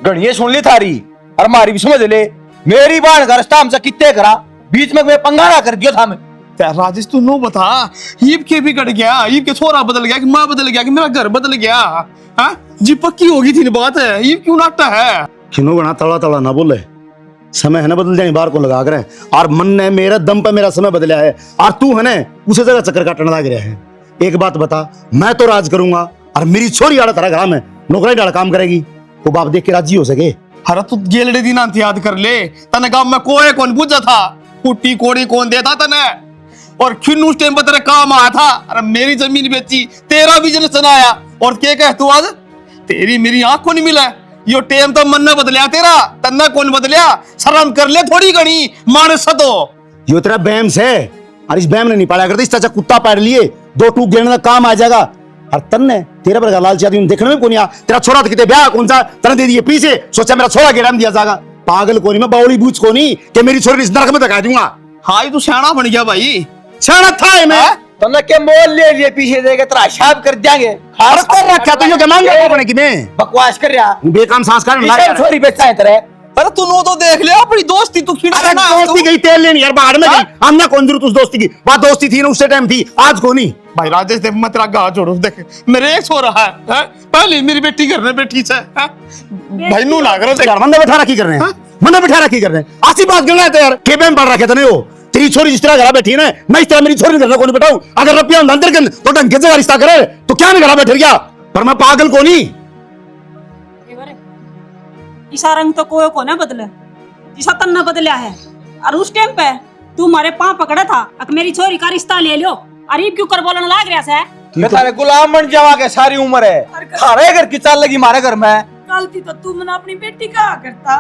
गणिये सुन ली थारी और मारी भी समझ ले। मेरी बाण का रास्ता हमसे कितने करा, बीच में मैं पंगारा कर दिया था मैं। राजेश तू नो बता, ईब के भी कट गया, ईब के छोरा बदल गया कि माँ बदल गया कि मेरा घर बदल गया? हाँ जी पक्की होगी थी बात है, ईब क्यों नाटता है? क्यों बना तड़ा तड़ा ना बोले, समय है ना बदल जाए, बार को लगा कर और मन ने मेरे दम पे मेरा समय बदला है और तू है ना उसे जगह चक्कर काटने लग रहा है। एक बात बता, मैं तो राज करूंगा और मेरी छोरी आड़ा तेरा घर में नौकरी डाल काम करेगी, वो बाप देख के राजी हो सके। अरे तू गेलड़े दिन याद कर ले, तने गांव में कोई कौन पूछा था, कुट्टी कोड़ी कौन देता तने, और क्यों उस टाइम पर तेरे काम आया था? अरे मेरी जमीन बेची, तेरा बिजनेस चलाया, और क्या कह तू आज तेरी मेरी आंख को नहीं मिला? यो टेम तो मन ने बदलिया तेरा, तन्ना कौन बदलिया? शर्म कर ले थोड़ी घनी मानस तो। यो तेरा बैम्स है और इस बैम ने नहीं पाला करते, इस चाचा कुत्ता पाड़ लिए, दो टूक गिरने का काम आ जाएगा। और तन्ने तेरे पर लालची आदमी देखने में कौन आ, तेरा छोरा तो कितने ब्याह कौन सा तने दे दिए पीछे, सोचा मेरा छोरा गेड़ा में दिया जाएगा। पागल कोनी मैं बावली बूझ कोनी कि मेरी छोरी इस नरक में दिखा दूंगा। हाँ ये तू सियाना बन गया भाई, सियाना था मैं तन्ने के मोल ले लिए पीछे देके तेरा हिसाब कर देंगे। खास कर रखा तो यो जमांगे अपने की मैं बकवास कर रहा बेकाम संस्कार इसे छोरी बेचता है तेरे। अरे तू नो तो देख ले अपनी दोस्ती, तू खिड़ा अरे ना दोस्ती गई तेल लेनी यार, बाहर में गई हमने कौन जरूरत उस दोस्ती की, बात दोस्ती थी ना उस टाइम थी, आज को नहीं। भाई राजेश देख मैं तेरा गाँव छोड़ू, देख मेरे एक सो रहा है, पहले मेरी बेटी घर में बैठी है, भाई नू ना करो यार मंदा बैठा रखी कर रहे हैं, मंदा बैठा रखी कर रहे हैं, आसी बात करना है तो यार के में पढ़ रखे थे वो तेरी छोरी जिस तरह घर बैठी है ना, मैं इस तरह मेरी छोरी घर कौन बैठाऊं? अगर रपिया अंदर के तो ढंग से रिश्ता करे तो क्या नहीं घर बैठ गया, पर मैं पागल को नहीं। इसा रंग तो कोई को ना बदले जिसा तन्ना बदला है, और उस टाइम पे तू मारे पांव पकड़ा था अक मेरी छोरी का रिश्ता ले लो, अरे क्यों कर बोलने लग रहा है? मैं तारे गुलाम बन जावा के सारी उम्र है, थारे घर की चाल लगी मारे घर में। गलती तो तू मैंने अपनी बेटी का करता,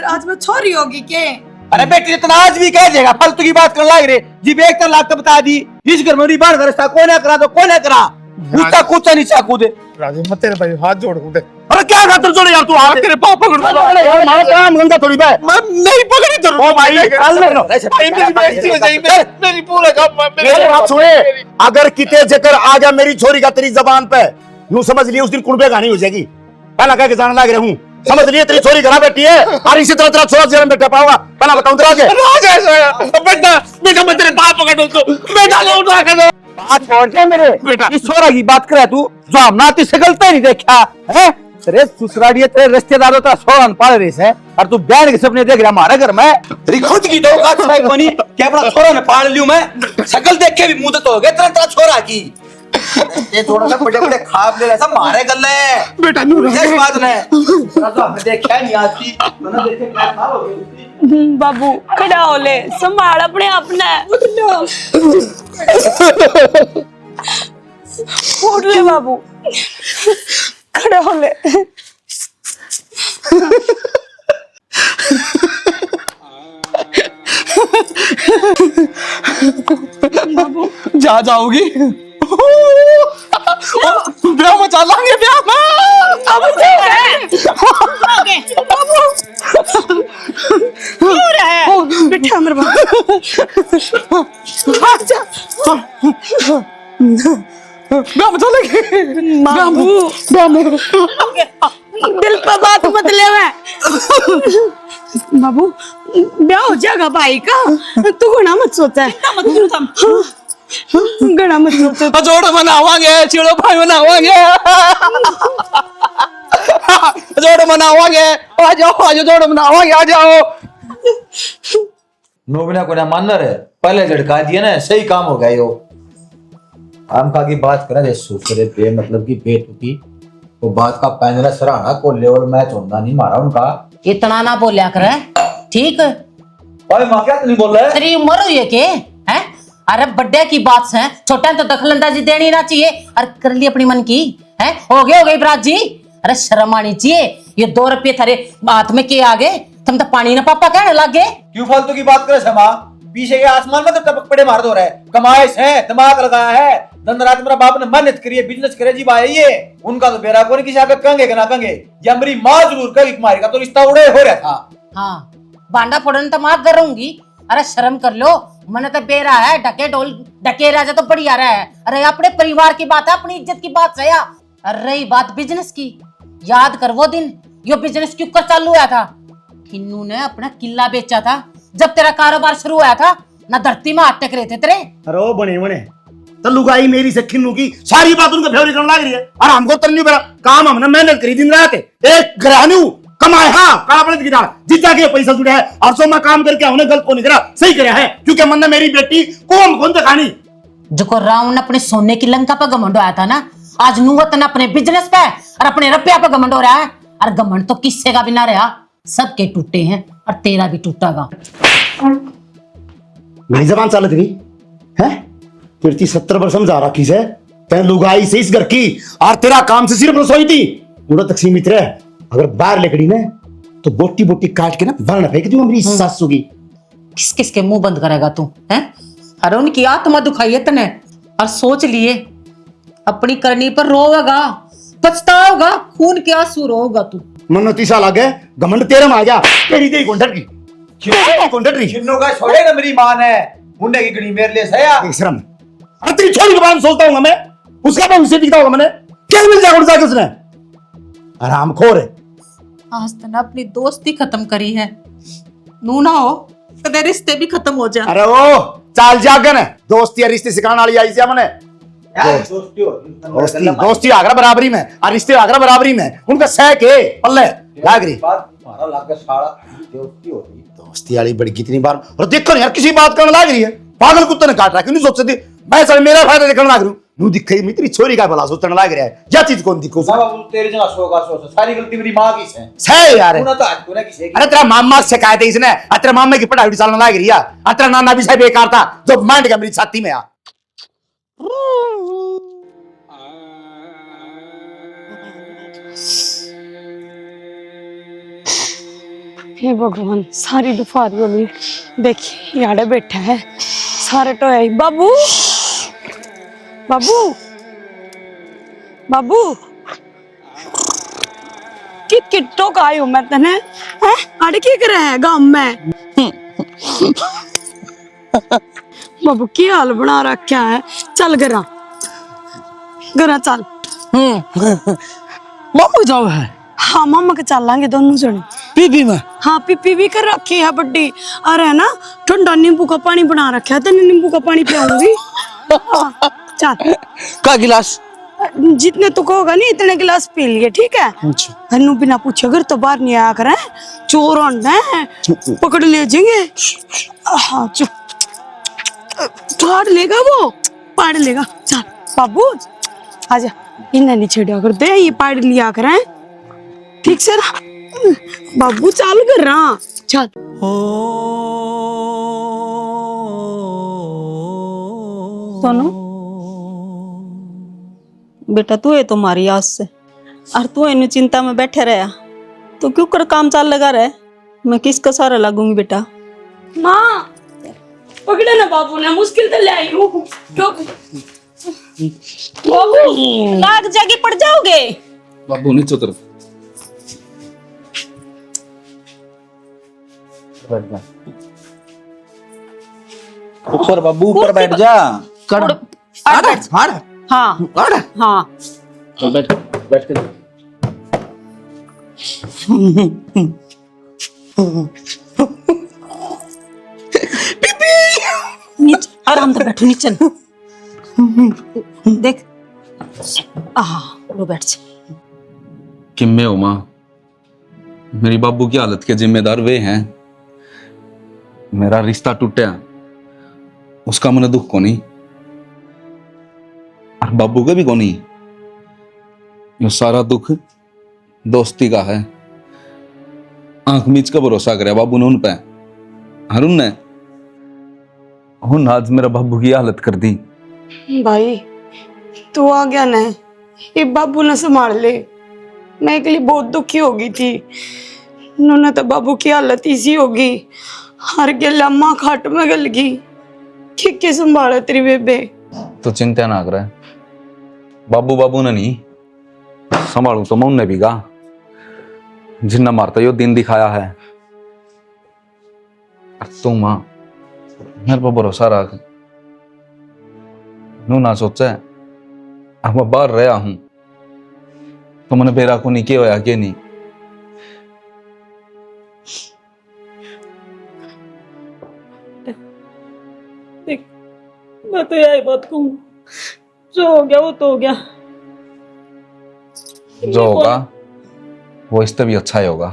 आज मैं छोरी होगी के? अरे बेटी इतना आज भी कह देगा, फालतू की बात करने लग रहे जी। एक तो लाख तो बता दी, इस घर में रिबान का रिश्ता कौन है करा तो कौन है करा, उसका कूचा नीचा कूदे। राजेश मैं तेरे भाई हाथ जोड़ दे। अरे क्या खातर जोड़े यार तू हाथ, तेरे पाँव पकड़ यार मारा काम गंदा थोड़ी बे, मैं नहीं पकड़ी तो ओ भाई चल ले लो भाई मेरी बेइज्जती हो जाएगी, मेरी पूरा काम मेरी बात सुने, अगर किते जकर आ गया मेरी छोरी का तेरी जबान पे, यूं समझ लिए उस दिन कुंबे कहानी हो जाएगी। पहला कह के जाने लग रहा हूं, समझ लिए तेरी छोरी घर बैठी है और इसी तरह तेरा छोरा जेल में बैठा पाऊंगा। पहला बताऊं तेरा आगे बेटा बेटा मैं तेरे पाँव पकड़ दो, बेटा लो उठा के दो। बात छोड़ दे मेरे बेटा, इस छोरा की बात करे तू जो हमना ती सकलते नहीं देखा है। तेरे ससुरालिये तेरे रिश्तेदारों तेरा छोरा पाल रही है और तू बहन के सपने देख रहा हमारे घर में। तेरी खुद की दो बात है कोनी कि अपना छोरा ने पाल लियो, मैं शकल देख के भी मुदत हो गए तेरा छोरा की। ये थोड़ा सा बड़े बड़े खाब ले ऐसा मारे गल्ले बेटा नूर इस बात ने तो हमने देखा नहीं आज की, मैंने देखे क्या साल हो गए। बाबू खड़ा हो ले, संभाल अपने आप ने, उठ ले बाबू, खड़ा हो ले। जा जाओगी ब्याह मचा लांगे, ब्याह बेटा मेरे ब्याह मचा लेंगे बाबू, दिल पर बात मत ले बाबू, ब्याह हो जाएगा भाई का, तू घना मत सोचा है, घना मत सोचा। जोड़ मनावांगे, चिड़ो भाई मनावांगे, जोड़ मनावांगे, आ जाओ जोड़ मनावांगे, आ जाओ। नोबिना को ना मानना रहे, पहले झड़का दिया ना, सही काम हो गया यो। हम का की बात करें जैसे सूसरे पे मतलब की बेतुकी वो बात का पैंजरा सराहना को लेवल मैच होना नहीं मारा उनका। इतना ना बोलिया कर, ठीक? ओए मां क्या नहीं बोल रहा है? तेरी उम्र हुई है के हैं? अरे बड्डे की बात है, छोटे तो दखलंदाजी देनी ना चाहिए। अरे कर ली अपनी मन की है, हो गई बरात जी। अरे शर्म आनी चाहिए, ये 2 रुपये थारे हाथ में के आगे तुम तो पानी ना पापा कहने लगे। क्यों फालतू की बात करे समा, पीछे के आसमान में तो टपक पड़े मार दो रहे, कमाइश है, दिमाग लगाया है, दिन रात मेरा बाप ने मेहनत करी है, बिजनेस करे जी भाई ये उनका तो बेरा कोई किसी आगे कंगे कि ना कंगे, या मेरी माँ जरूर कहेगी तुम्हारी का तो रिश्ता उड़े हो रहा था। हाँ बांडा फोड़न तो माफ करूंगी, अरे शर्म कर लो, मन तो बेरा है, ढके ढोल ढके राजा तो बढ़िया रहा है। अरे अपने परिवार की बात है, अपनी इज्जत की बात है। अरे रही बात बिजनेस की, याद कर वो दिन यो बिजनेस क्यों कर चालू हुआ था? किन्नू ने अपना किला बेचा था जब तेरा कारोबार शुरू हुआ था, ना धरती में हाथ टेक रहे थे तेरे। अरे ओ बने बने तो लुगाई मेरी से खिन्नू की सारी बात उनके फेवरी करने लग रही है। और हमको तो नहीं पड़ा, काम हमने मेहनत करी दिन रात, एक ग्रहणु कमाए, हाँ काला पड़े की दाल जितना के पैसा जुड़ा है, और सो मैं काम करके हमने गलत को नहीं करा, सही करा है, क्योंकि मन ने मेरी बेटी कौन दिखानी। जो को रावण अपने सोने की लंका पर घमंड आया था ना, आज नुवतन अपने बिजनेस पे और अपने रुपया पे घमंड हो रहा है। और घमंड तो किससे का भी ना रहा, सबके टूटे हैं और तेरा भी टूटेगा। मेरी जबान चालत गई है, तेरी 70 वर्ष समझा रखी से तैं लुगाई से इस घर की, और तेरा काम से सिर्फ रसोई थी, पूरा तक सीमित रहे। अगर बाहर लकड़ी ने तो बोटी बोटी काट के ना वरना फेंक दूंगा मेरी सासू की। किस किस के मुंह बंद करेगा तू हैं? अरे उनकी आत्मा दुखाई है तने, और सोच लिए अपनी करनी पर रोएगा, पछताओगा, खून के आंसू रोएगा तू। मन 30 साल आ गए, घमंड तेरे में आ गया, तेरी दे कॉन्ट्रैक्ट की कॉन्ट्रैक्ट की चिन्नू का छोड़ेगा मेरी मां ने, मुंडे की गड़ी मेरे लिए सया। शर्म। अरे तेरी छोरी के बारे में सोचता हूँ मैं, उसका भविष्य दिखता होगा मैंने, क्या मिल जाएगा उड़ जाके उसने, हरामखोर है। आज तने अपनी दोस्ती खत्म करी है, नू ना हो कदे रिश्ते भी खत्म हो जा। अरे ओ चाल जागन दोस्ती या रिश्ते सिखाने वाली आई से मैंने, दोस्ती आगरा बराबरी में और रिश्ते आगरा बराबरी में, उनका सह के पल्ले लाग रही मारा लाग सारा दोस्ती हो रही। दोस्ती वाली बड़ी कितनी बार, और देखो यार किसी बात करने लाग रही है, पागल कुत्ते ने काट रहा है, क्यों नहीं सोच सकती मैं सारे मेरा फायदा देखने लाग रही हूँ, नू दिखे मेरी छोरी का भला सोचने लाग रहा है, या चीज कौन दिखो बाबू तेरे जगह सोच, सारी गलती मेरी मां की है। सह यार तूने तो आज तूने किसी की अरे तेरा मामा से शिकायत है इसने, तेरा मामा की पढ़ाई चलने लाग रही है, तेरा नाना भी सही बेकार था जो मांड गया मेरी छाती में। हे भगवान, सारी दुफारी हो गई। देखिए याडे बैठा है सारे तो है। बाबू बाबू बाबू कित कित तो का आयो मैं तने हैं, आड़े की करे है गांव में। बाबू की हाल बना रखा है, चल गरा गरा चल। मामा जाओ है हाँ मामा के चल लांगे दोनों जने। पीपी में हाँ पीपी भी कर रखी है बड्डी, अरे ना ठंडा नींबू का पानी बना रखा है, तो नींबू का पानी पिलाऊंगी। हाँ, चल का गिलास जितने तू कहोगा नहीं इतने गिलास पी लिए, ठीक है। हन्नू बिना पूछे अगर तो बाहर नहीं आया करें, चोर हैं पकड़ ले जाएंगे। हाँ चुप, फाड़ लेगा वो, पाड़ लेगा। चल बाबू आजा, इन्हें नहीं छेड़ा कर दे, ये पाड़ लिया करें ठीक से ना। बाबू चालू कर रहा, चल। सोनू बेटा, तू है तुम्हारी आस से, और तू इन चिंता में बैठे रहा, तो क्यों कर काम चाल लगा रहे, मैं किसका सहारा लागूंगी बेटा। माँ पकड़े ना बाबू ने, मुश्किल से ले आई हूँ। बाबू लाग जाके पड़ जाओगे। बाबू नीचे उतर। ऊपर बाबू ऊपर बैठ जा। कर हाड़ हाँ हाँ चल बैठ बैठ के नीचे आराम से बैठो, नीचे देख। लो बैठ जा। किम्मे हो माँ, मेरी बाबू की हालत के जिम्मेदार वे हैं। मेरा रिश्ता टूटा, उसका मन दुख को नहीं, और बाबू का भी को नहीं। ये सारा दुख दोस्ती का है। आंख मीच का भरोसा करे बाबू ने उन पे, हर उनने आज मेरा बाबू की हालत कर दी। भाई तू आ गया ना, ये बाबू ने संभाल ले। मैं के लिए बहुत दुखी हो गई थी, उन्होंने तो बाबू की हालत इसी होगी, हर गला माँ खाट में गल गई। के संभाले तेरी बेबे। तो चिंता ना करे, बाबू बाबू ने नहीं संभालू तो मैं उनने भी कहा, जिन्ना मारता यो दिन दिखाया है। तू माँ मेरे पर भरोसा रख, नू ना सोचा अब मैं बाहर रहा हूं तो मैंने बेरा को नहीं किया होया कि नहीं, देख, मैं तो यही बात कहूँ, जो हो गया वो तो हो गया। जो होगा वो इससे भी अच्छा ही होगा।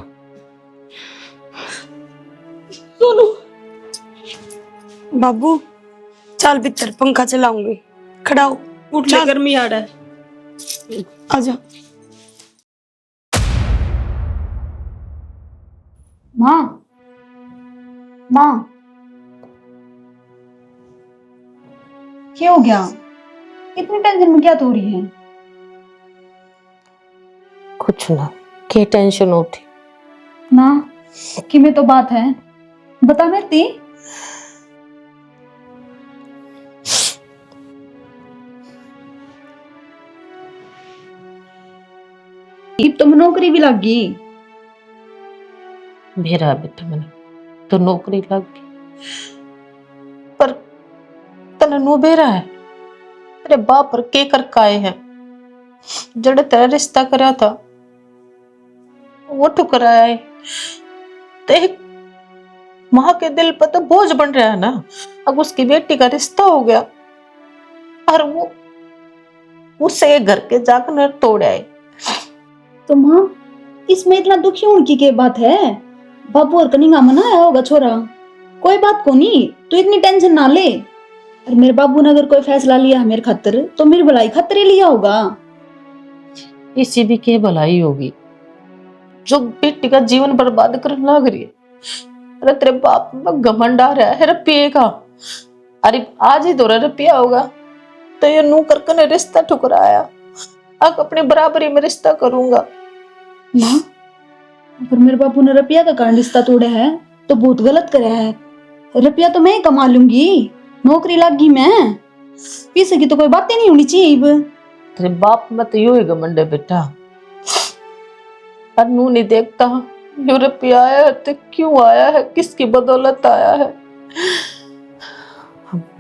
सोनू, बाबू चल भीतर पंखा चलाऊंगी, खड़ा हो, उठ ले, गर्मी आ रहा है। आजा। माँ, माँ, क्या हो गया? इतनी टेंशन में क्या तो हो रही है? कुछ ना, क्या टेंशन होती ना कि में तो बात है, बता मेरी। अब तो नौकरी भी लग गई। मेरा बेटा मैंने तो नौकरी लग गई, पर तने नो बेरा है तेरे बाप पर के कर काए हैं। जड़े तेरा रिश्ता करा था वो ठुकराया है, ते माँ के दिल पर तो बोझ बन रहा है ना। अब उसकी बेटी का रिश्ता हो गया और वो उसे घर के जाकर तोड़ा है। तो माँ, इसमें इतना दुखी होने की क्या बात है? बाबू और कनिंगा मनाया होगा छोरा, कोई बात को नहीं, तू इतनी टेंशन ना ले। और मेरे बाबू ने अगर कोई फैसला लिया मेरे खातिर तो मेरी भलाई खातिर ही लिया होगा। इसी भी के भलाई होगी जो बेटी का जीवन बर्बाद करने लग रही है। अरे तेरे बाप में घमंड आ रहा है रुपये का। अरे आज ही दौरा रुपया होगा तो ये नू करके ने रिश्ता ठुकराया। अब अपनी बराबरी में रिश्ता करूंगा। माँ, अगर मेरे बाबू ने रुपया का कारण रिश्ता तोड़ा है तो बहुत गलत करे है। रुपया तो मैं ही कमा लूंगी, नौकरी लग गई मैं, पीछे की तो कोई बातें नहीं होनी चाहिए। अब तेरे बाप में तो यू ही घमंड है बेटा। नू नहीं देखता यू रुपया आया है तो क्यों आया है, किसकी बदौलत आया है।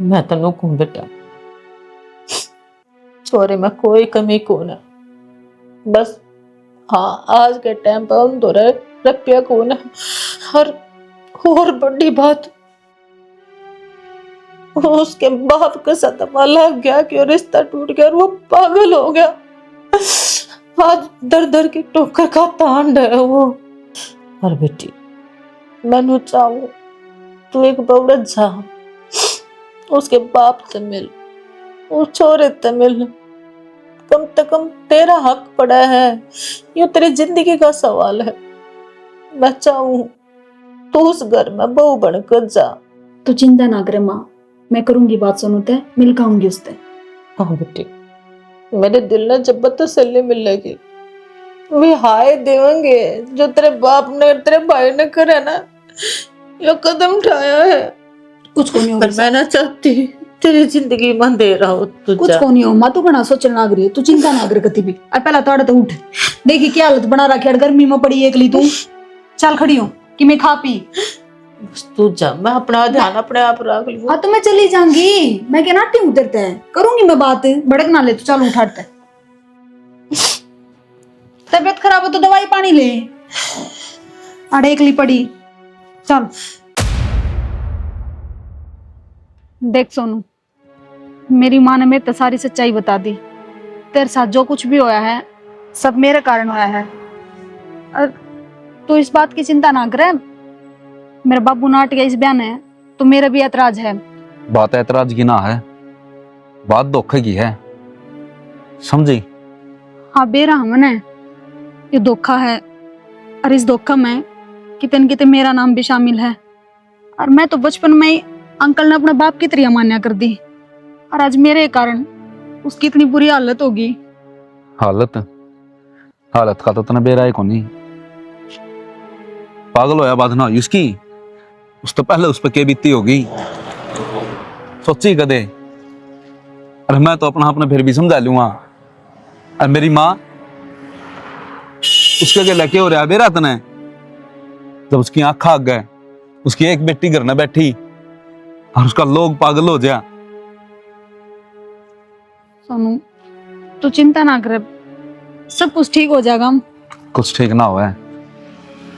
मैं तो नू कहूं बेटा, छोरे में कोई कमी कौन है, बस हाँ आज के टाइम पर हम तो रुपया कौन है। और बड़ी बात उसके बाप का सदमा लग गया कि रिश्ता टूट गया और वो पागल हो गया। आज दर दर की ठोकर का तांड है वो। और बेटी मैं चाहूं तू एक बौड़त जा, उसके बाप से मिल, उस छोरे से मिल, कम से कम तेरा हक पड़ा है, ये तेरी जिंदगी का सवाल है। मैं चाहूं तू उस घर में बहू बनकर जा। तू चिंता ना करे माँ, मैं करूंगी बात सुनते, मिल खाऊंगी उससे। हाँ बेटी, मेरे दिल ने जब तसल्ली मिलेगी वे हाय देंगे जो तेरे बाप ने तेरे भाई ने करे ना, ये कदम उठाया है। कुछ को नहीं पर मैं ना चाहती तेरी जिंदगी में अंधेरा हो। कुछ को नहीं हो माँ, तू घना सोचना ना करिए, तू चिंता ना कर कति भी। अब पहला तोड़े तो उठ, देखी क्या हालत बना रखी है, गर्मी में पड़ी एकली तू। चल खड़ी हो कि मैं खा पी। तू जा, मैं अपना ध्यान अपने आप रख लूं। हाँ तो मैं चली जाऊंगी, मैं क्या नाटी उतरते है, करूंगी मैं बात, भड़क ना ले। तो चल उठाते, तबीयत खराब हो तो दवाई पानी ले, अड़े एकली पड़ी। चल देख सोनू, मेरी माँ ने मेरे तो सारी सच्चाई बता दी। तेरे साथ जो कुछ भी होया है सब मेरे कारण होया है। और तू इस बात की चिंता ना करे, मेरा बाबू नाट गया इस बयान है तो मेरा भी ऐतराज है। बात ऐतराज की ना है, बात धोखे की है, समझी? हाँ बेरा हमने ये धोखा है, और इस धोखा में कितने न कितने मेरा नाम भी शामिल है। और मैं तो बचपन में ही अंकल ने अपने बाप की तरह मान्या कर दी, और आज मेरे कारण उसकी इतनी बुरी हालत होगी। हालत हालत का तो तने बेरा है कोनी, पागल होया बात ना हुई उसकी, उस तो पहले उस पर के बीती होगी, सोची कदे? अरे मैं तो अपना आपने फिर भी समझा लूंगा। अरे मेरी माँ उसके के लगे हो रहा बेरा तने, जब उसकी आंख आग गए, उसकी एक बेटी घर में बैठी और उसका लोग पागल हो जाए। सोनू तू चिंता ना कर, सब कुछ ठीक हो जाएगा। कुछ ठीक ना हुआ है,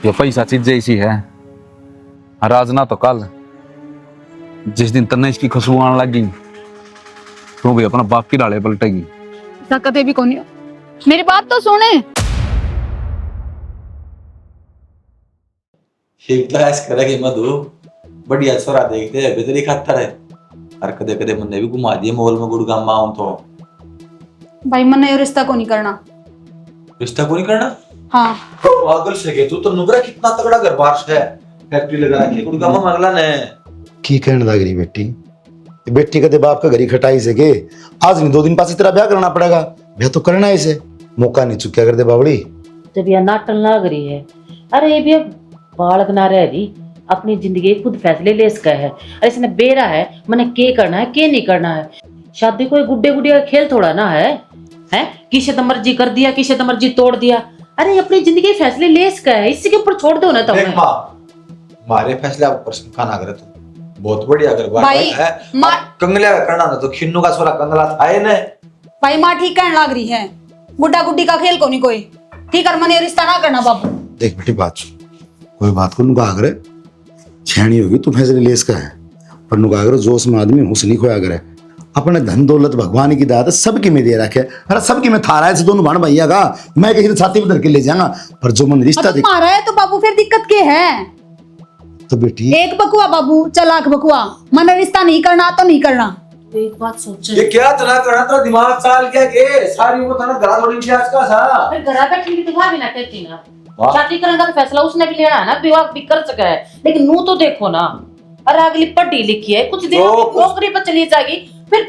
ये पैसा चीज जैसी है, आज ना तो कल जिस दिन तन्ने इसकी खुशबू आने लगी तो भी अपना बाप की डाले पलटेगी। ऐसा कदे भी कोनी हो। मेरी बात तो सुने। क्लास करेगी मधु, बढ़िया छोरा देखते हैं बेहतरी खातर है। और कदे कदे मुन्ने भी घुमा दिए मॉल में गुड़गाम माउन तो। भाई मन ये रिश्ता को नहीं करना। रिश्ता को नहीं करना? हाँ पागल से के तू तो नुकरा कितना तगड़ा घर बार है, फैक्ट्री लगा रखी है गुड़गाम में अगला ने। की कहने लग रही बेटी, बेटी कदे बाप का घरी खटाई से के आज नहीं 2 दिन पास तेरा ब्याह करना पड़ेगा। ब्याह तो करना है इसे, मौका नहीं चुक्या कर दे बावड़ी। जब यह नाटन लग रही है, अरे ये भी अब बालक ना रह रही, अपनी जिंदगी खुद फैसले ले सका है। अरे इसने बेरा है मैंने के करना है के नहीं करना है। शादी कोई गुड्डे गुड़िया का खेल थोड़ा ना है, हैं? किसे तो मर्जी कर दिया, किसे तो मर्जी तोड़ दिया। अरे अपनी जिंदगी फैसले ले सका है, इसी के ऊपर छोड़ दो ना। तो देख माँ, हमारे फैसले आप प्रश्न का ना करे तू, बहुत बढ़िया अगर भाई, है कंगले करना ना तो खिन्नू का छोरा कंगला था ही नहीं। भाई माँ ठीक कहने लग रही है, गुड्डा गुड्डी का खेल को नहीं कोई। ठीक है मन ये रिश्ता ना करना बाबू। देख बेटी बात सुन, कोई बात को नुका करे छेनी होगी तू फैसले ले इसका है, पर नुका करे जोश में आदमी होश नहीं खोया करे। अपने धन दौलत भगवान की दात सबकी में दे रखे। अरे सबकी में थारा है दोनों भाण भैया का, मैं कहीं छाती में धर के ले जाऊंगा, पर जो मन रिश्ता देख मारा है तो बाबू फिर दिक्कत के है? तो बेटी एक बकुआ बाबू, चलाक बकुआ, मन रिश्ता नहीं करना तो नहीं करना। एक बात सोचो, ये क्या तना करना तो दिमाग चाल क्या के सारी वो तना गला थोड़ी इतिहास का सा। फिर घर पे ठीक दिखा भी ना कहती ना। शादी करने का तो फैसला उसने भी लेना है ना, विवाह भी कर सका है, लेकिन नू तो देखो ना। अरे अगली पढ़ी लिखी है, कुछ दिनों में नौकरी पर चली जाएगी, फिर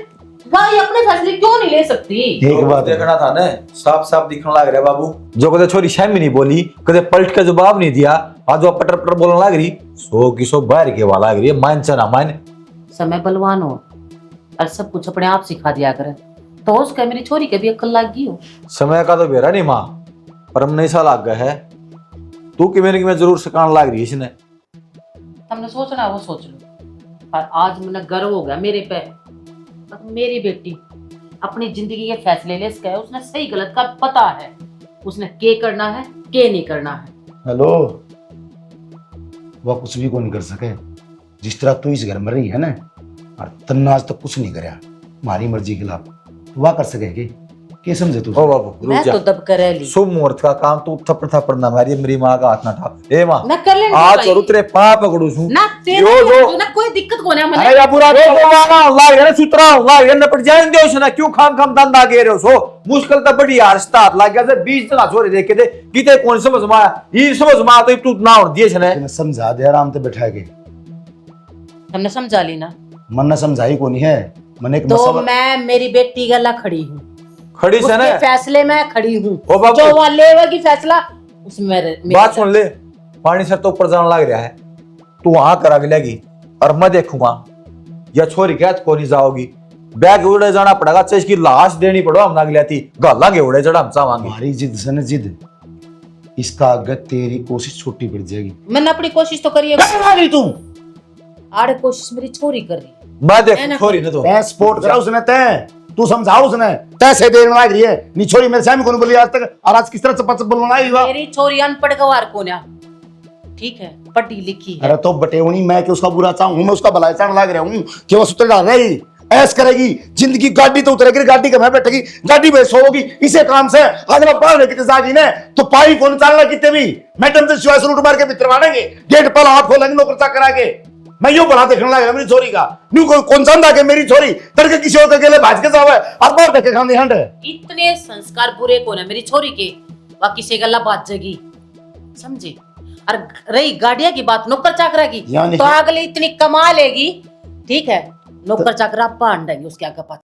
भाई अपने फैसले क्यों नहीं ले सकती? एक बात देखना था ना, साफ साफ दिखने लग रहा है बाबू। जो कदे छोरी शर्म नहीं बोली, कदे पलट के जवाब नहीं दिया, आज जो पटर पटर बोलने लग रही, 100 की 100 बाहर के वाला लग रही है। मान चना मान समय बलवान हो और सब कुछ अपने आप सिखा दिया करे, तो उसका मेरी छोरी के भी अक्ल लग गई हो। समय का तो बेरा नहीं माँ, पर हम नहीं सा लाग गया है। तू कि मैंने जरूर सिखाने लग रही है इसने। हमने सोचना वो सोच लो, और आज मैंने गर्व हो गया मेरे पे। मेरी बेटी अपनी जिंदगी के फैसले ले सका है, उसने सही गलत का पता है, उसने के करना है के नहीं करना है। हेलो, वह कुछ भी को नहीं कर सके। जिस तरह तू इस घर में रही है ना, और तन्ना आज तक कुछ नहीं कराया हमारी मर्जी के खिलाफ, वह कर सकेगी के समझे तू? ओ बाबू मैं तो दब कर ली। शुभ मुहूर्त का काम तू थप्पड़ थप्पड़ ना मारी, मेरी माँ का हाथ ना ठा। ए माँ मैं कर लेंगे आज भाई। और तेरे पाप पकड़ू छू ना तेरे जो ना कोई दिक्कत को ना मने। अरे या पूरा तो माना अल्लाह ये सुतरा अल्लाह ये न पड़ जाए दे उसने क्यों खाम खाम धंधा गे रहे हो सो मुश्किल तो बड़ी यार स्टार्ट लग गया से 20 जना छोरे देख के दे किते कौन समझ मा ये समझ मा तो तू ना और दिए छने समझा दे आराम से बैठा के। हमने समझा ली ना, मन ने समझाई को नहीं है। मन एक तो मैं मेरी बेटी गला खड़ी हूँ, खड़ी से ना उसके फैसले में खड़ी हूँ, ओ बाबू। जो वहाँ लेवेगी फैसला उसमें मेरे बात सुन ले, पानी सर तो ऊपर जाने लग रहा है, तू वहां करा के लेगी और मैं देखूंगा या छोरी क्या को नहीं जाओगी। बैग उड़े जाना पड़ेगा, चाहे इसकी लाश देनी पड़ो हम नाग लेती गाला के उड़े जड़ा हम चावांगे। हमारी जिद से न जिद, इसका आगे तेरी कोशिश छोटी पड़ जाएगी। मैंने अपनी कोशिश तो करी है, नहीं तू आड़े कोशिश मेरी छोरी कर रही। मैं देख छोरी ने तो तै सपोर्ट करा उसने, तै तू समझाओ उसने, तैसे देने लग रही है नी छोरी मेरे सामने कौन बोली आज तक, और आज किस तरह चपा चप बोलना आई हुआ। मेरी छोरी अनपढ़ गवार को ना, ठीक है पढ़ी लिखी है। अरे तो बटेवनी मैं कि उसका बुरा चाहूं, मैं उसका भलाई चाहने लग रहा हूं कि वो सुतर डाल रही ऐस करेगी जिंदगी। गाड़ी तो उतरेगी, गाड़ी का मैं बैठेगी, गाड़ी में सोओगी, इसे काम से आज मैं बाहर कितने जागी ने तो पाई कौन चालना कितने भी मैडम से शिवाय रूट मार के भीतर मारेंगे, गेट पर हाथ खोलेंगे नौकर चाकर आके। मैं यूं बना देखने लगा मेरी छोरी का, न्यू कौन सा के मेरी छोरी तड़के किसी और के लिए भाज के जावे और बाहर देखे खाने हंड। इतने संस्कार बुरे को ना मेरी छोरी के, बाकी से गल्ला बात जगी समझे। और रही गाड़िया की बात नौकर चाकरा की, तो अगले इतनी कमा लेगी, ठीक है नौकर चाकरा बांध देंगे उसके आगे पास।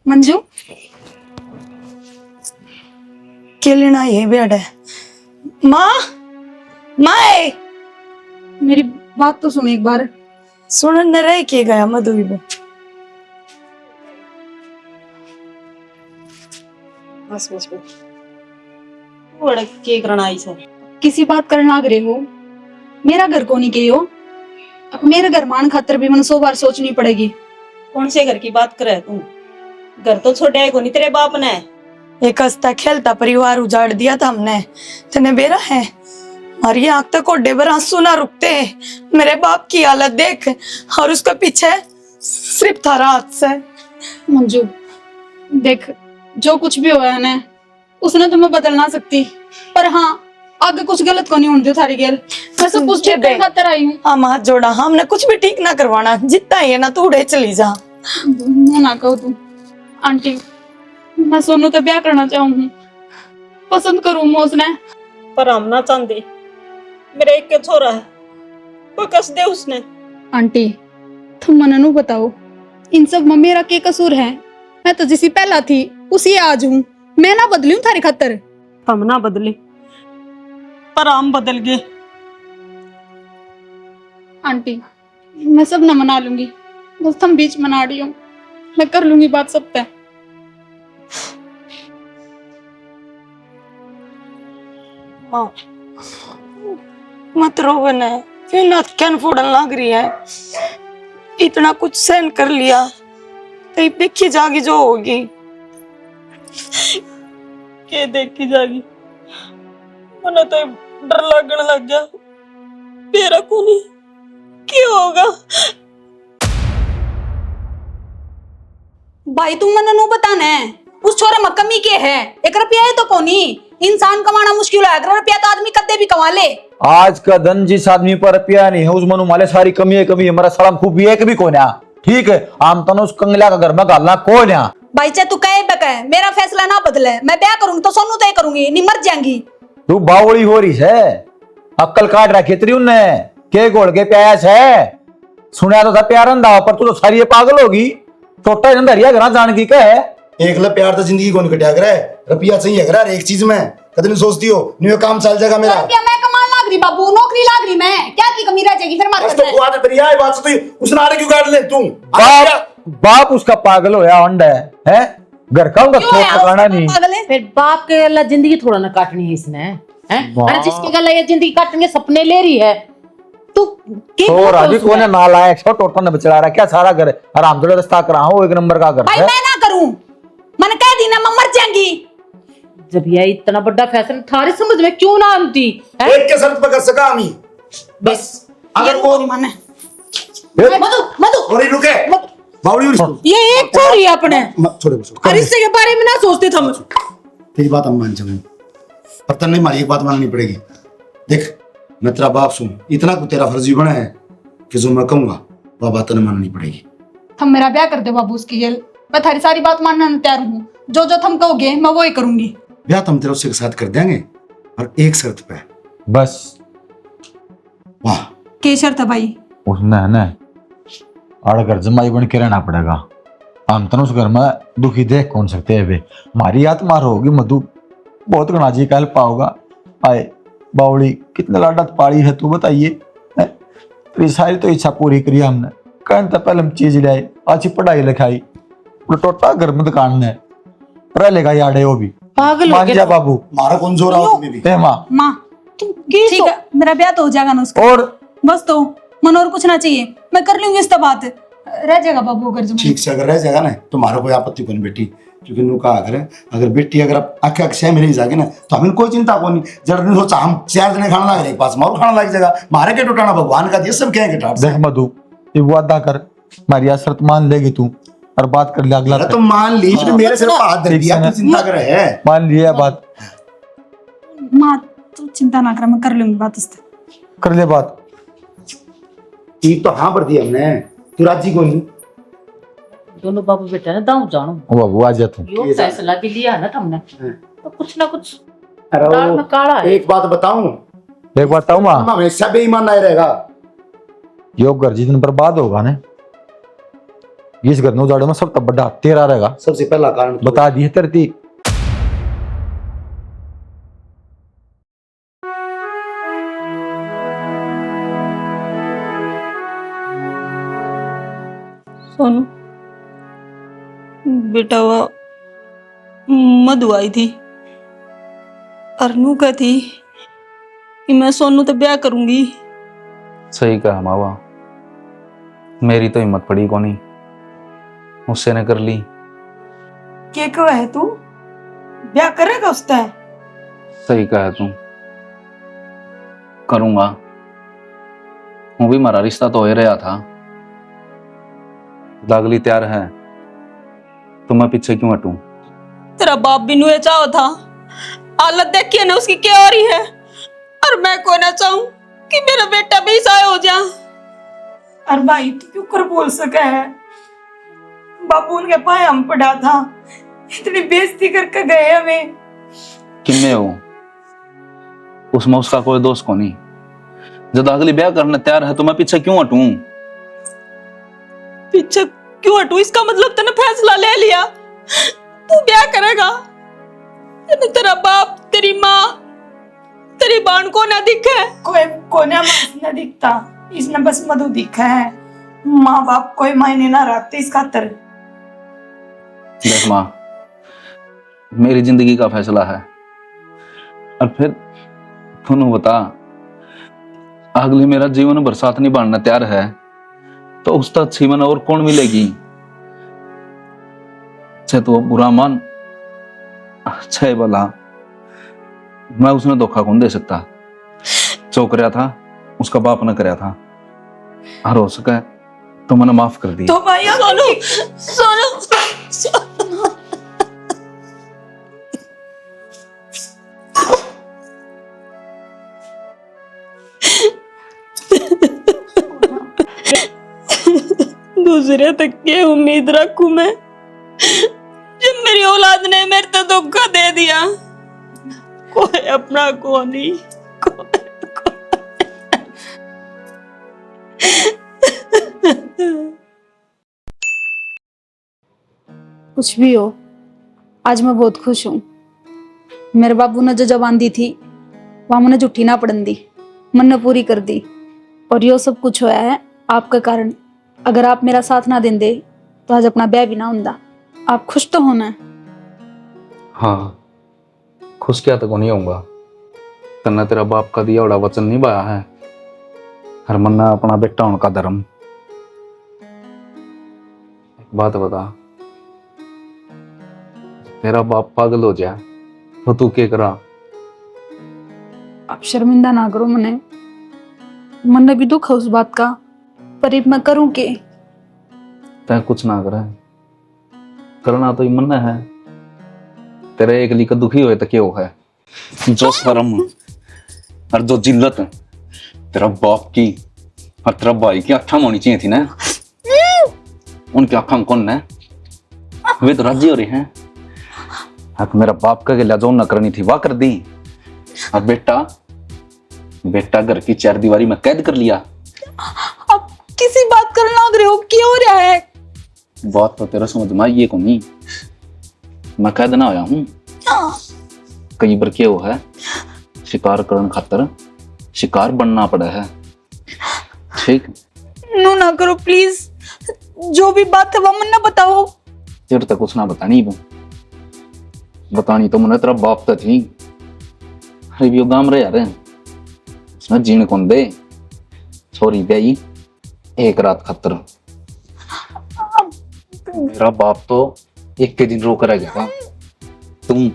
मंजू के लेना ये बेड है। माँ माए मेरी बात तो सुन एक बार। सुन न रह के गया मधु भी बस बस बस बड़ा के करना आई सर। किसी बात करना लाग रहे हो, मेरा घर को नहीं कही हो, अब मेरे घर मान खातर भी मैंने 100 बार सोचनी पड़ेगी। कौन से घर की बात करे तू? घर तो छोड़े को नहीं तेरे बाप ने, एक हंसता खेलता परिवार उजाड़ दिया था हमने, तने बेरा है हमारी आंख तक कोडे पर आंसू ना रुकते। मेरे बाप की हालत देख, और उसके पीछे सिर्फ थारा हाथ से। मंजू देख, जो कुछ भी हुआ है ना, उसने तुम्हें बदल ना सकती, पर हाँ आगे कुछ गलत को नहीं होने दो थारी गेल। मैं सब कुछ ठीक करके खातर आई हूँ। हम हाथ जोड़ा, हमने कुछ भी ठीक ना करवाना, जितना ही है ना तू उड़े चली जा। मैं ना कहूँ तू आंटी, मैं सोनू तो ब्याह करना चाहूँ, पसंद करूँ मैं उसने, पर हम ना चाहते। मेरा एक के छोरा है, कोई कस दे उसने। आंटी तुम मना नू बताओ, इन सब में मेरा क्या कसूर है? मैं तो जिसी पहला थी उसी आज हूँ, मैं ना बदली हूँ थारी खातर। हम ना बदले, पर हम बदल गए। आंटी मैं सब ना मना लूंगी, बस तुम बीच मना रही हो, मैं कर लूंगी बात सब पे। माँ मत रो बने, फिर ना कैन फोड़न लग रही है। इतना कुछ सहन कर लिया, तो देखी जागी जो होगी। के देखी जागी, मने तो डर लगने लग गया। मेरा को नहीं क्या होगा। भाई तुम मने नू बताना है, उस छोरे में कमी के है? 1 रुपया है तो कोनी, इंसान कमाना मुश्किल है, 1 रुपया तो आदमी कदे भी कमा ले। आज का धन जिस आदमी पर रुपया नहीं है उस मनु माले सारी कमी है। कमी हमारा सड़म खूब एक भी कोन्या, ठीक है? आम तनो उस कंगला का घर में गालना कोन्या। भाई चाहे तू कहे बके, मेरा फैसला ना बदले, मैं ब्याह करूंगी तो सोनू तय करूंगी, नहीं मर जाएंगी। तू बावड़ी हो रही है, अक्कल काट रखी तेरी उनने, के गोल के प्यास है। सुना तो था प्यार अंधा, पर तू तो सारी पागल होगी। छोटा जंदरिया घर जान की कह एक लब प्यार तो जिंदगी को नहीं कटिया करे, रुपया चाहिए अगर हर एक चीज में कदम सोचती हो न्यू काम चल जाएगा मेरा। रुपया मैं कमाने लाग रही बाबू, नौकरी लाग रही मैं, क्या की कमी रह जाएगी फिर? बस तो खुआ दे परिया बात से तू उसने आरे क्यों काट ले तू? बाप उसका पागल होया अंड है घर का उनका थोक पकाना नहीं। फिर बाप के अल्लाह जिंदगी थोड़ा ना काटनी है इसने, हैं? अरे जिसकी गल्ला ये जिंदगी काटने सपने ले रही है तू तो राजी कोने नालायक सो टोटो ने बचड़ा रहा क्या सारा घर आराम से रास्ता करा हो, 1 नंबर का घर भाई। है। मैं ना करूं, मैंने कह दी ना, मैं मर जाऊंगी। जब ये इतना बड़ा फैसला थारी समझ में क्यों ना आती है? एक के शर्त पर कर सका हम ही बस अगर ये वो नहीं माने। मधु मधु और ही रुके बावड़ी और ये एक छोरी है अपने, छोड़े और इससे के बारे में ना सोचते थे हम। तेरी बात हम मान जाएंगे, पर तन नहीं मारी एक बात माननी पड़ेगी। देख मैं तेरा बाप सुन, इतना को तेरा फर्जी बना है कि जो मैं कहूंगा वह बात तने माननी पड़ेगी। तुम मेरा ब्याह कर दो बाबू उसकी गेल, मैं थारी सारी बात मानने में तैयार हूँ, जो जो तुम कहोगे मैं वो ही करूंगी। ब्याह तो हम तेरे उसके साथ कर देंगे, और एक शर्त पे। बस वाह के शर्त है भाई? उसने है ना आड़ घर जमाई बन के रहना पड़ेगा। हम तन उस घर में दुखी देख कौन सकते है वे, हमारी आत्मा होगी मधु, बहुत गणा जी कल पाओगा। आए बावड़ी कितने लाडा पाड़ी है तू बताइए। तेरी सारी तो इच्छा पूरी करी हमने, कहने तो पहले हम चीज लाए, अच्छी पढ़ाई लिखाई, टोटा घर में दुकान ने रह लेगा याडे वो भी। पागल हो मान गया जा तो। बाबू, मारा कौन जोर आओ तुम्हें भी। ए माँ माँ तुम की ठीक है, मेरा ब्याह तो हो जाएगा ना उसका। और बस तो मन और कुछ ना चाहिए, मैं कर लूंगी इस बात, रह जाएगा बाबू अगर जमा। ठीक से अगर रह जाएगा ना तो हमारा कोई आपत्ति को नहीं बेटी, क्योंकि नु कहा अगर बेटी अगर आखे अक्षय में रह जाएगी ना तो हमें कोई चिंता को नहीं। जरा दिन सोचा हम 4 जने खाना लग रहे एक पास मारो खाना लग जाएगा, मारे के टुटाना भगवान का दिया सब कहेंगे टाट देख मधु ये वादा कर, हमारी शर्त मान लेगी तू और बात कर ले अगला अरे तो मान ली फिर मेरे सिर पर हाथ धर दिया, तू चिंता कर है। मान लिया बात, माँ तू चिंता ना कर, मैं कर लूंगी बात उससे। कर ले बात। ठीक तो हाँ पर दी हमने, तू राजी को नहीं। दोनों बाबू बेटा ने दाऊ जानो ओ बाबू आ जा तू। यो फैसला भी लिया ना तुमने, तो कुछ ना कुछ अरे दाल में काला है। एक बात बताऊं, एक बात बताऊं माँ, हमेशा बेईमान नहीं रहेगा। योग घर जिस दिन बर्बाद होगा ना, इस घर उजाड़े में सब तब बड़ा तेरा रहेगा। सबसे पहला कारण तो बता दी है तरती। सोनू बेटा वो मधु आई थी, अरनू का थी कि मैं सोनू तो ब्याह करूंगी। सही कहा मावा, मेरी तो हिम्मत पड़ी को नहीं, मुझसे ने कर ली। के को है तू? ब्याह करेगा उसका? सही कहा तू, करूंगा। वो भी हमारा रिश्ता तो हो ही रहा था। दागली तैयार है तो मैं पीछे क्यों हटूं? तेरा बाप भी नुए चाहो था, हालत देखिए ना उसकी क्या हो रही है। और मैं को ना चाहूं कि मेरा बेटा भी साय हो जा। और भाई तू क्यों कर बोल सका है? बापू उनके पाए हम पड़ा था, इतनी बेइज्जती करके गए हमें। किन्ने हो? उसमें उसका कोई दोष को नहीं। जब अगली ब्याह करने तैयार है तो मैं पीछे क्यों हटूं? पीछे क्यों हटू? इसका मतलब तूने फैसला ले लिया, तू ब्याह करेगा। तेरा बाप, तेरी माँ, तेरी बहन को ना दिखे? कोई कोने में न दिखता, इसने बस मधु दिखा है। माँ बाप कोई मायने ना रखते इस खातर। देख माँ, मेरी जिंदगी का फैसला है। और फिर तूने बता, अगली मेरा जीवन भर साथ निभाना तैयार है तो उसका अच्छी मन और कौन मिलेगी? चाहे तो बुरा मान, चाहे भला, मैं उसने धोखा कौन दे सकता? जो करया था उसका बाप ने करया था, और हो सके तो मैंने माफ कर दी। तो भाई सोनू, सोनू, दूसरे तक के उम्मीद रखूं मैं जब मेरी औलाद ने मेरे तो धोखा दे दिया। कोई अपना को नहीं, कुछ भी हो, आज मैं बहुत खुश हूँ। मेरे बाबू ने जो जबान दी थी वह मैंने झूठी ना पड़न दी, मन ने पूरी कर दी। और यो सब कुछ होया है आपके कारण। अगर आप मेरा साथ ना देंदे तो आज अपना ब्याह भी ना होंदा। आप खुश तो होना है? हाँ, खुश क्या तो नहीं होऊंगा। तन्ने तेरा बाप का दिया बड़ा वचन निभाया है, हर मन्ना अपना बेटा होने का धर्म। एक बात बता, तेरा बाप पागल हो जाए तो तू क्या करा? आप शर्मिंदा ना करो मने, मन में भी दुख है उस बात का, पर अब मैं करूं के? तय कुछ ना करे, करना तो मन है। तेरे एक लिखा दुखी होए तो क्या है? जो शर्म और जो जिल्लत तेरा बाप की और तेरा भाई की आंखों में होनी चाहिए थी ना, उनकी आंखों में कौन है? वे तो राजी हो रहे हैं। हाँ, मेरा बाप का गिला जो न करनी थी वाह कर दी, और बेटा घर की चार दीवारी में कैद कर लिया। आप किसी बात कर लग रहे हो, क्या हो रहा है? बात तो तेरा समझ में ये को नहीं, मैं कैद ना आया हूँ। कई बार क्या हुआ है, शिकार करने खातर शिकार बनना पड़ा है। ठीक, नो ना करो प्लीज, जो भी बात है वो मन ना बताओ। तेरे तक कुछ ना बतानी, बतानी तो मुझे तेरा बाप तो थी। अरे भी गाम रहे यार, उसने जीने कौन दे? छोरी ब्याई एक रात खातर। मेरा बाप तो एक के दिन रोक रह गया, तुम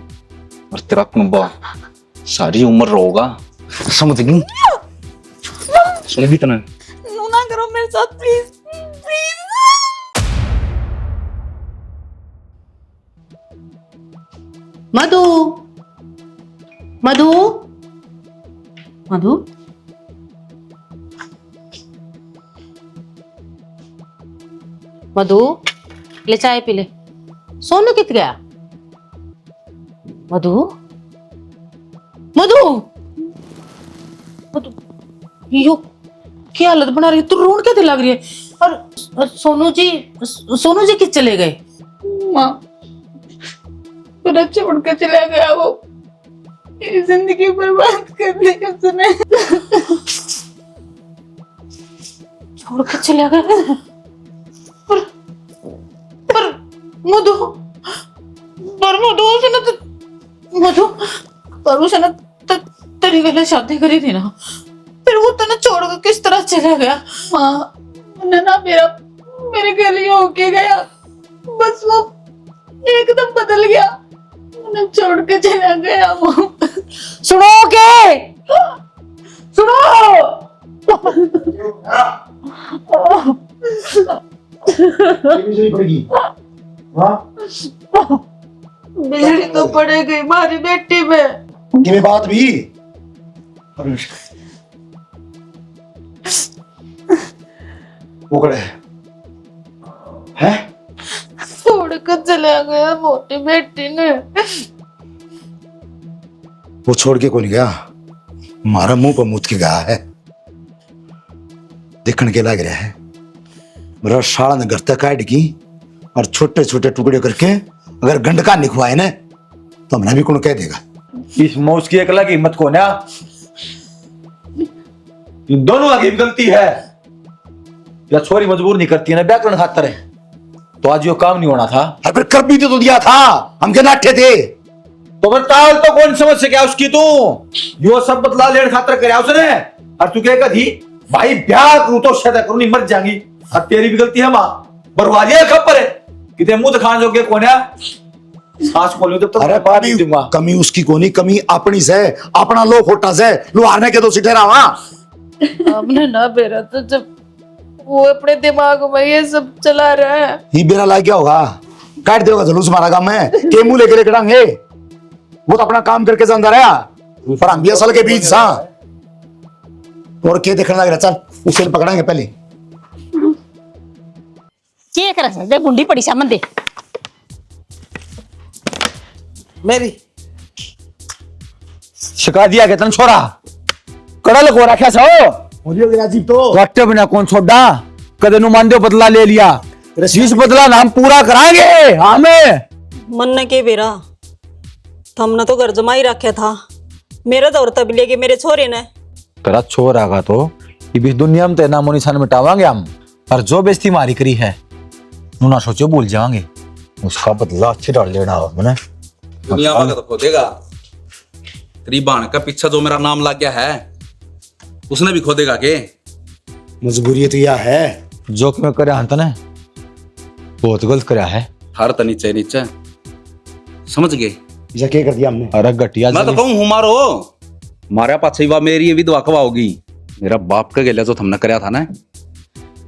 और तेरा कुंबा सारी उम्र रोगा। समझ गई? सुन भी तना, नो ना करो मेरे साथ प्लीज, प्लीज। मधु, मधु, मधु, मधु, ले चाय पी ले। सोनू कित गया? मधु, मधु, मधु, यो क्या हालत बना रही है? तू रोन क्या लग रही है? और सोनू जी किस चले गए? माँ पूरा छोड़ कर चला गया वो, मेरी जिंदगी बर्बाद कर दी उसने। छोड़ कर चला गया? पर मधु, उसने तेरी गले शादी करी थी ना, फिर वो तने छोड़ कर किस तरह चला गया? माँ उन्हें ना मेरे गले होके गया, बस वो एकदम बदल गया। हमने छोड़ के चला गया वो। सुनो के सुनो। बिजली तो पड़ गई हमारी बेटी में। कि बात भी पकड़े है छोड़ कर चला गया मोटी बेटी ने। वो छोड़ के कौन गया, मारा मुंह पर मुद के गया है। देखने के लग रहा है मेरा शाला ने घर तक काट की और छोटे छोटे टुकड़े करके अगर गंडका निकवाए ना तो हमने भी कौन कह देगा। इस मौज की अकेला की हिम्मत को ना, इन दोनों की गलती है। या छोरी मजबूर नहीं करती है ना व्याकरण खातर है, तो आज ये काम नहीं होना था। अरे फिर कर भी तो दिया था, हम क्या नाट्य थे। तो फिर ताल तो कौन समझ से क्या उसकी तू यो सब बदला लेने खातर करे उसने। और तू क्या कही भाई ब्याह करूं तो शायद करूं नहीं मर जाएंगी, और तेरी भी गलती है मां बर्बादी है खबर है कितने मुंह दिखाने जोगे कौन है। सांस खोलूं तब तक अरे बात नहीं दूंगा। कमी उसकी कोनी, कमी अपनी से, अपना लो खोटा से लो हारने के तो सिटेरा वहां। हमने ना बेरा तो जब वो अपने दिमाग में ये सब चला रहा है। ही बेरा लाग गया होगा, काट देगा जलूस मारा काम है के मुंह लेके लेकड़ांगे। वो तो अपना काम करके जान रहा पर हम भी असल के बीच सा और के देखने लग रहा। चल उसे पकड़ांगे पहले। के कर सकते गुंडी पड़ी सामन दे मेरी शिका दिया के तन छोरा कड़ल को रखा सो राजीव तो रट्टे बिना कौन छोड़ा कदे नु मान दो बदला ले लिया। इस बदला ना हम पूरा कराएंगे हमें। मन ने के बेरा हमने तो घर जमा ही रखा था। मेरा दौर तब लेके मेरे छोरे ने तेरा छोर आगा तो इस दुनिया में तेना मोनिशान मिटावांगे हम। और जो बेइज्जती मारी करी है तू ना सोचो भूल जाएंगे, उसका बदला अच्छे डाल लेना हो मैंने। दुनिया में तो खोदेगा, तेरी बाण का पीछा जो मेरा नाम लग गया है उसने भी खोदेगा के। मजबूरी तो यह है जो कि मैं करे हंत ने बहुत गलत करा है। हर तो नीचे नीचे समझ गए। इसे क्या कर दिया हमने। अरे घटिया मैं तो कहूं हूं मारो मारा पाछी वा मेरी विधवा कवा होगी। मेरा बाप का गेला जो हमने कराया था ना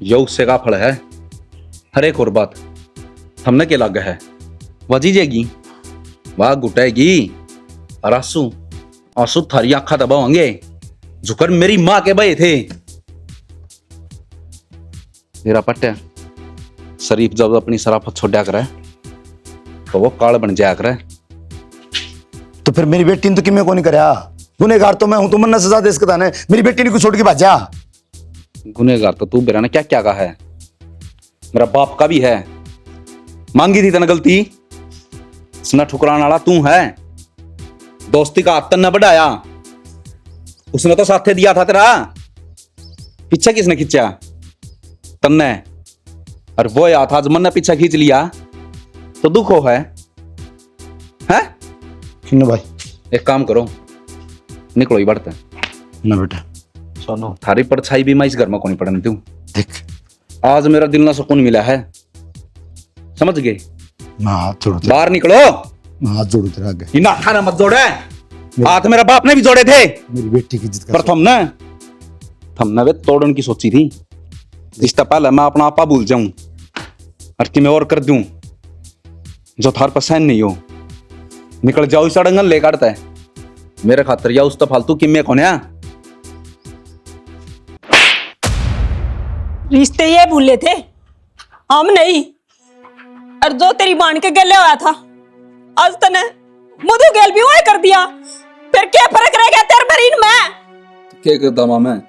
यो उससे का फल है। हर एक और बात हमने के लग है वजी जाएगी वाह गुटाएगी और आंसू आंसू थारी आंखा दबाओगे झुकर मेरी माँ के बहे थे। मेरा पट्टा शरीफ जब अपनी शराफत छोड़ा करे तो वो काल बन जाया करे। तो फिर मेरी बेटी ने तो किमें को नहीं कराया। गुनेगार तो मैं हूं, तो मन्ना सजा दे इसके ताने। मेरी बेटी ने कुछ छोड़ के भाजा। गुनेगार तो तू बेरा ने क्या क्या कहा है, मेरा बाप का भी है। मांगी थी तना गलती इसने ठुकराने वाला तू है। दोस्ती का हाथ न बढ़ाया, उसने तो साथे दिया था तेरा। पीछे किसने खींचा तन्ने, और वो याद आज मन ने पीछे खींच लिया तो दुख हो है। भाई एक काम करो निकलो ही बढ़ते ना बेटा। सुनो थारी परछाई भी मैं इस घर में को नहीं पड़ने दूं। देख आज मेरा दिल ना सुकून मिला है, समझ गए। मैं हाथ जोड़ू तेरा, बाहर निकलो। मैं हाथ जोड़ू तेरा आगे। ये नाथा ना मत जोड़े, हाथ मेरा बाप ने भी जोड़े थे मेरी बेटी की इज्जत पर थमने वे तोड़न की सोची थी। रिश्ता पहले मैं अपना आपा भूल जाऊं और कि मैं और कर दूं जो थार पसंद नहीं हो। निकल जाओ इस अड़ंगन ले काटता है मेरे खातर या उस तो फालतू किम्मे कौन है। रिश्ते ये भूले थे हम नहीं। और जो तेरी बाण के गले हुआ था आज तने मधु गेल भी वही कर दिया। फिर क्या फर्क रह गया तेरे मरीन में। क्या करता मां मैं,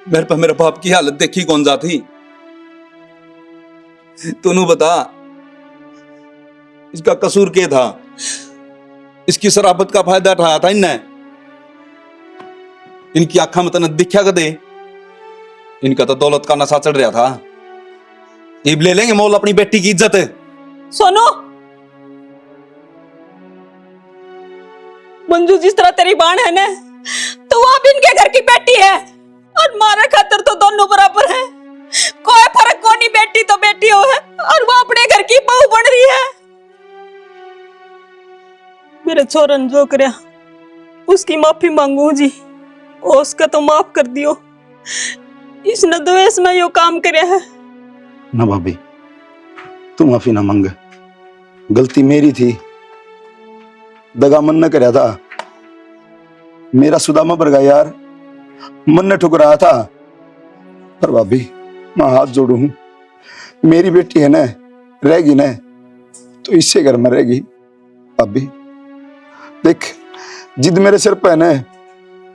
मेरे पर मेरे बाप की हालत देखी कौन जाती। तूने बता इसका कसूर क्या था, इसकी शराबत का फायदा उठाया था इनने। इनकी आंखा में तने दिखा कदे, इनका तो दौलत का नशा चढ़ रहा था। इब ले लेंगे मोल अपनी बेटी की इज्जत। सोनू मंजू जिस तरह तेरी बाण है ना तो वो अब इनके घर की बेटी है और मारे खातर तो दोनों बराबर हैं। कोई फर्क को नहीं, बेटी तो बेटी हो है और वो अपने घर की बहू बन रही है। मेरे छोरन जो करया उसकी माफी मांगू जी, और उसका तो माफ कर दियो। इसने द्वेष में यो काम करया है। ना भाभी, तू माफी ना मांग, गलती मेरी थी, दगा मन न करया था, मेरा सुदामा पर गया यार, मन ने ठुकराया था। पर भाभी मैं हाथ जोड़ू हूं, मेरी बेटी है ना, रहेगी ना तो इससे घर में रहेगी। भाभी देख, जिद मेरे सिर पे है ना,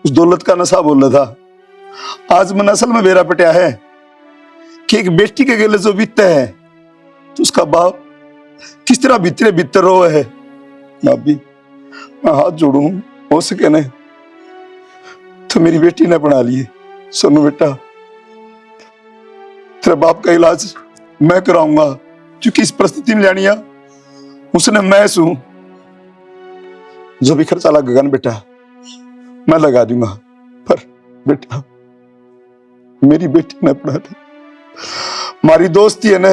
उस दौलत का नशा बोल रहा था, आज मैं नस्ल में बेरा पटिया है कि एक बेटी के गले जो बीतता है तो उसका बाप किस तरह भीतरे भीतर रो है। भाभी मैं हाथ जोड़ू हूं, हो सके ना तो मेरी बेटी ने बना लिए। सोनू बेटा, तेरे बाप का इलाज मैं कराऊंगा, क्योंकि इस परिस्थिति में जानिया उसने मैं हूं। जो भी खर्चा लगेगा ना बेटा मैं लगा दूंगा, पर बेटा मेरी बेटी ने पढ़ा दे, हमारी दोस्ती है ना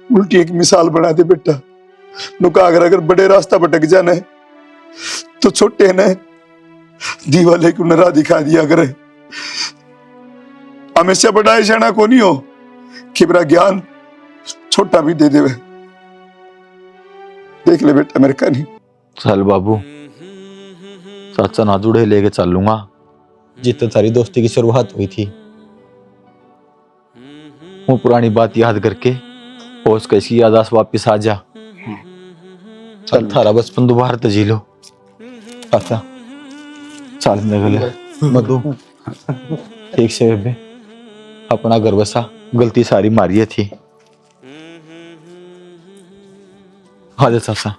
उल्टी एक मिसाल बना दे बेटा। नुका अगर बड़े रास्ता भटक जाना तो छोटे है ना दीवाले को नरा दिखा दिया करे। हमेशा बड़ा ऐसा को नहीं हो कि बड़ा ज्ञान छोटा भी दे देवे। देख ले बेटा मेरे कहानी। चल बाबू, चाचा ना जुड़े लेके चल लूंगा। जितने सारी दोस्ती की शुरुआत हुई थी वो पुरानी बात याद करके और कैसी यादाश्त वापिस आ जा। चल थारा बचपन दोबारा तो जी लो। चाचा चल मेरे मधु, ठीक से बेबे, अपना घर बसा, गलती सारी मारी थी। हाँ चाचा।